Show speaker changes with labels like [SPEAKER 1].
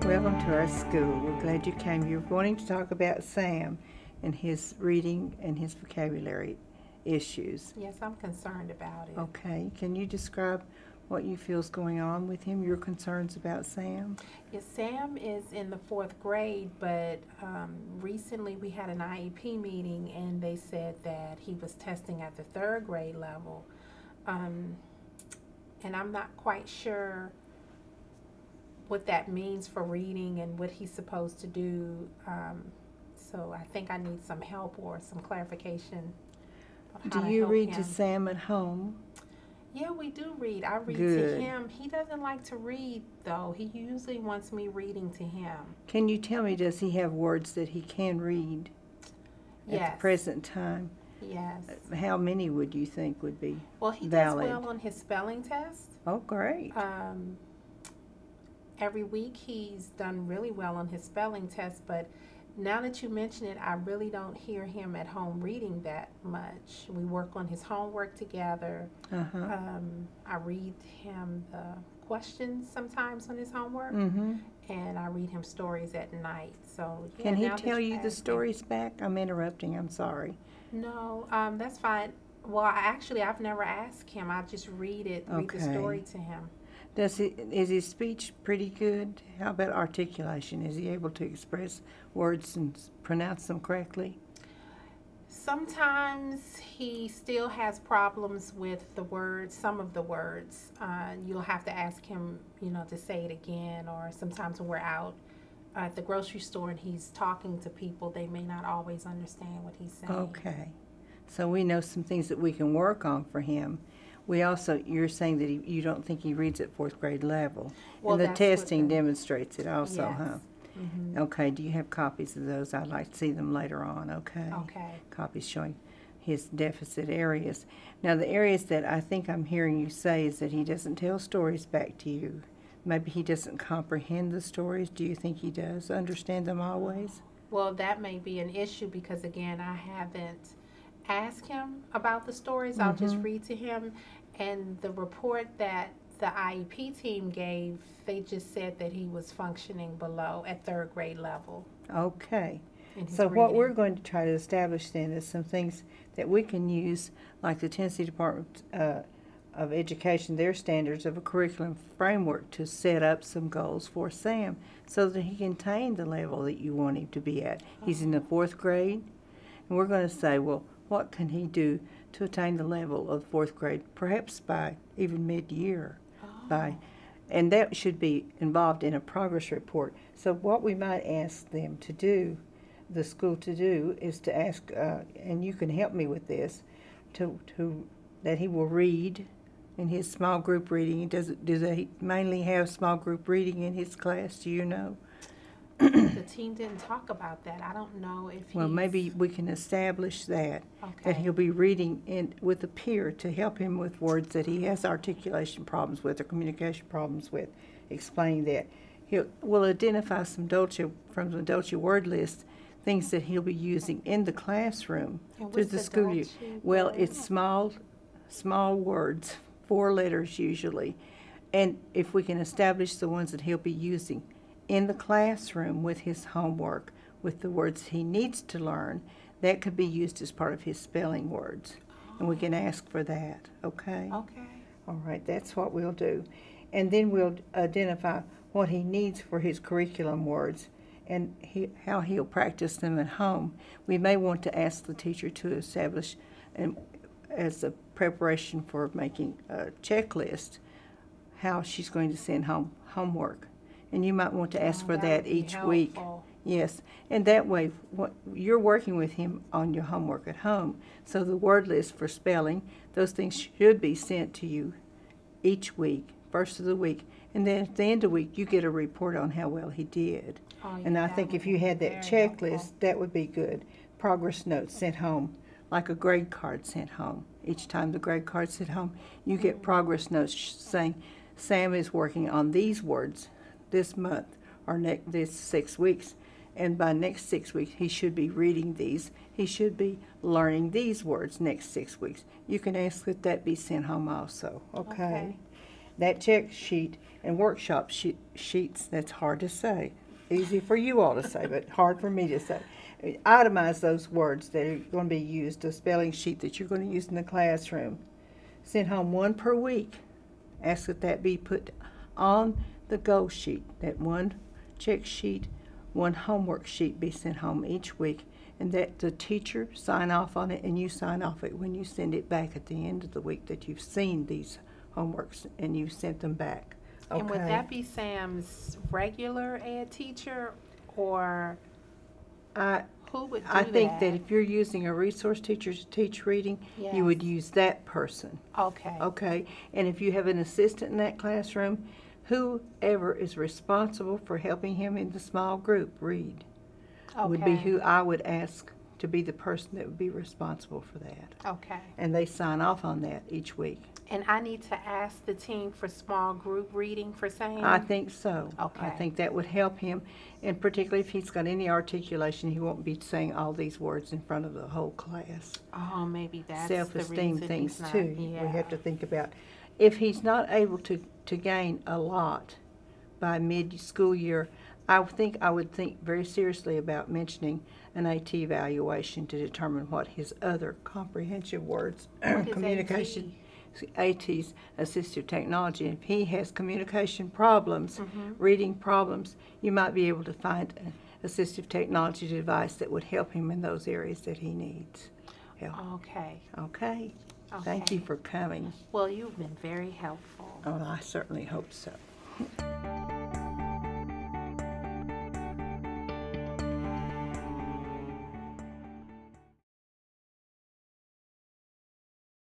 [SPEAKER 1] Welcome to our school. We're glad you came. You're wanting to talk about Sam and his reading and his vocabulary issues.
[SPEAKER 2] Yes, I'm concerned about it.
[SPEAKER 1] Okay. Can you describe what you feel is going on with him, your concerns about Sam?
[SPEAKER 2] Yes, Sam is in the fourth grade, but recently we had an IEP meeting and they said that he was testing at the third grade level. And I'm not quite sure what that means for reading and what he's supposed to do. So I think I need some help or some clarification on how
[SPEAKER 1] Do
[SPEAKER 2] to
[SPEAKER 1] you
[SPEAKER 2] help
[SPEAKER 1] read
[SPEAKER 2] him.
[SPEAKER 1] to Sam at home?
[SPEAKER 2] Yeah, we do read. I read
[SPEAKER 1] Good.
[SPEAKER 2] to him. He doesn't like to read, though. He usually wants me reading to him.
[SPEAKER 1] Can you tell me, does he have words that he can read at
[SPEAKER 2] Yes.
[SPEAKER 1] the present time?
[SPEAKER 2] Yes.
[SPEAKER 1] How many would you think would be
[SPEAKER 2] Well, he
[SPEAKER 1] valid?
[SPEAKER 2] does well on his spelling test.
[SPEAKER 1] Oh, great.
[SPEAKER 2] Every week he's done really well on his spelling test, but now that you mention it, I really don't hear him at home reading that much. We work on his homework together.
[SPEAKER 1] Uh-huh.
[SPEAKER 2] I read him the questions sometimes on his homework,
[SPEAKER 1] Mm-hmm.
[SPEAKER 2] and I read him stories at night. So yeah,
[SPEAKER 1] Can he
[SPEAKER 2] now that
[SPEAKER 1] tell you the
[SPEAKER 2] asked me-
[SPEAKER 1] stories back? I'm interrupting, I'm sorry.
[SPEAKER 2] No, that's fine. Well, I've never asked him. I just read the
[SPEAKER 1] Okay.
[SPEAKER 2] story to him.
[SPEAKER 1] Is his speech pretty good? How about articulation? Is he able to express words and pronounce them correctly?
[SPEAKER 2] Sometimes he still has problems with the words, some of the words. You'll have to ask him, to say it again, or sometimes when we're out at the grocery store and he's talking to people, they may not always understand what he's saying.
[SPEAKER 1] Okay. So we know some things that we can work on for him. You're saying that you don't think he reads at fourth grade level.
[SPEAKER 2] Well,
[SPEAKER 1] And the
[SPEAKER 2] that's what
[SPEAKER 1] testing
[SPEAKER 2] the-
[SPEAKER 1] demonstrates it also,
[SPEAKER 2] Yes.
[SPEAKER 1] huh?
[SPEAKER 2] Mhm.
[SPEAKER 1] Okay, do you have copies of those? I'd like to see them later on, okay?
[SPEAKER 2] Okay.
[SPEAKER 1] Copies showing his deficit areas. Now, the areas that I think I'm hearing you say is that he doesn't tell stories back to you. Maybe he doesn't comprehend the stories. Do you think he does understand them always?
[SPEAKER 2] Well, that may be an issue because, again, I haven't asked him about the stories. I'll just read to him. And the report that the IEP team gave, they just said that he was functioning below at third grade level.
[SPEAKER 1] Okay.
[SPEAKER 2] In his
[SPEAKER 1] So what
[SPEAKER 2] reading.
[SPEAKER 1] we're going to try to establish then is some things that we can use, like the Tennessee Department of Education, their standards of a curriculum framework to set up some goals for Sam so that he can attain the level that you want him to be at. He's in the fourth grade, and we're going to say, well, what can he do to attain the level of fourth grade, perhaps by even mid-year. And that should be involved in a progress report. So what we might ask them to do, the school to do, is to ask, and you can help me with this, that he will read in his small group reading. Do they mainly have small group reading in his class? Do you know?
[SPEAKER 2] The team didn't talk about that. I don't know if he's...
[SPEAKER 1] Well, maybe we can establish that
[SPEAKER 2] Okay.
[SPEAKER 1] he'll be reading with a peer to help him with words that he has articulation problems with or communication problems with, explaining that. We'll identify from the Dolce word list, things that he'll be using in the classroom
[SPEAKER 2] And
[SPEAKER 1] through
[SPEAKER 2] what's
[SPEAKER 1] the
[SPEAKER 2] the
[SPEAKER 1] school year.
[SPEAKER 2] Dolce
[SPEAKER 1] Well,
[SPEAKER 2] word?
[SPEAKER 1] it's small words, 4 letters usually. And if we can establish the ones that he'll be using in the classroom with his homework, with the words he needs to learn, that could be used as part of his spelling words. And we can ask for that, okay?
[SPEAKER 2] Okay.
[SPEAKER 1] All right, that's what we'll do. And then we'll identify what he needs for his curriculum words and how he'll practice them at home. We may want to ask the teacher to establish, as a preparation for making a checklist, how she's going to send home homework. And you might want to ask for that
[SPEAKER 2] would be
[SPEAKER 1] each week.
[SPEAKER 2] helpful.
[SPEAKER 1] Yes, and that way you're working with him on your homework at home. So the word list for spelling, those things should be sent to you each week, first of the week. And then at the end of the week, you get a report on how well he did.
[SPEAKER 2] Oh, yeah,
[SPEAKER 1] And I
[SPEAKER 2] that
[SPEAKER 1] think
[SPEAKER 2] would
[SPEAKER 1] if you
[SPEAKER 2] be
[SPEAKER 1] had that
[SPEAKER 2] very
[SPEAKER 1] checklist,
[SPEAKER 2] helpful.
[SPEAKER 1] that would be good. Progress notes sent home, like a grade card sent home. Each time the grade card's sent home, you get progress notes saying, Sam is working on these words this month or this 6 weeks. And by next 6 weeks, he should be reading these. He should be learning these words next 6 weeks. You can ask that be sent home also, okay? that check sheet and workshop sheets, that's hard to say. Easy for you all to say, but hard for me to say. Itemize those words that are going to be used, a spelling sheet that you're going to use in the classroom. Send home one per week. Ask that that be put on the goal sheet, that one check sheet, one homework sheet be sent home each week, and that the teacher sign off on it and you sign off it when you send it back at the end of the week that you've seen these homeworks and you've sent them back. Okay.
[SPEAKER 2] And would that be Sam's regular ed teacher, or who would do
[SPEAKER 1] I think
[SPEAKER 2] that?
[SPEAKER 1] that if you're using a resource teacher to teach reading,
[SPEAKER 2] Yes.
[SPEAKER 1] you would use that person.
[SPEAKER 2] Okay.
[SPEAKER 1] Okay, and if you have an assistant in that classroom, whoever is responsible for helping him in the small group read would be
[SPEAKER 2] Okay.
[SPEAKER 1] who I would ask to be the person that would be responsible for that.
[SPEAKER 2] Okay.
[SPEAKER 1] And they sign off on that each week.
[SPEAKER 2] And I need to ask the team for small group reading for Sam?
[SPEAKER 1] I think so.
[SPEAKER 2] Okay.
[SPEAKER 1] I think that would help him, and particularly if he's got any articulation, he won't be saying all these words in front of the whole class.
[SPEAKER 2] Oh, maybe that's
[SPEAKER 1] Self-esteem
[SPEAKER 2] the reason
[SPEAKER 1] things
[SPEAKER 2] he's not,
[SPEAKER 1] too.
[SPEAKER 2] Yeah.
[SPEAKER 1] We have to think about if he's not able to gain a lot by mid-school year. I would think very seriously about mentioning an AT evaluation to determine what his other comprehensive words,
[SPEAKER 2] What is
[SPEAKER 1] communication, AT's assistive technology. If he has communication problems,
[SPEAKER 2] Mm-hmm.
[SPEAKER 1] reading problems, you might be able to find an assistive technology device that would help him in those areas that he needs help.
[SPEAKER 2] Okay.
[SPEAKER 1] Okay. Thank you
[SPEAKER 2] Okay.
[SPEAKER 1] for coming.
[SPEAKER 2] Well, you've been very helpful.
[SPEAKER 1] Oh, I certainly hope so.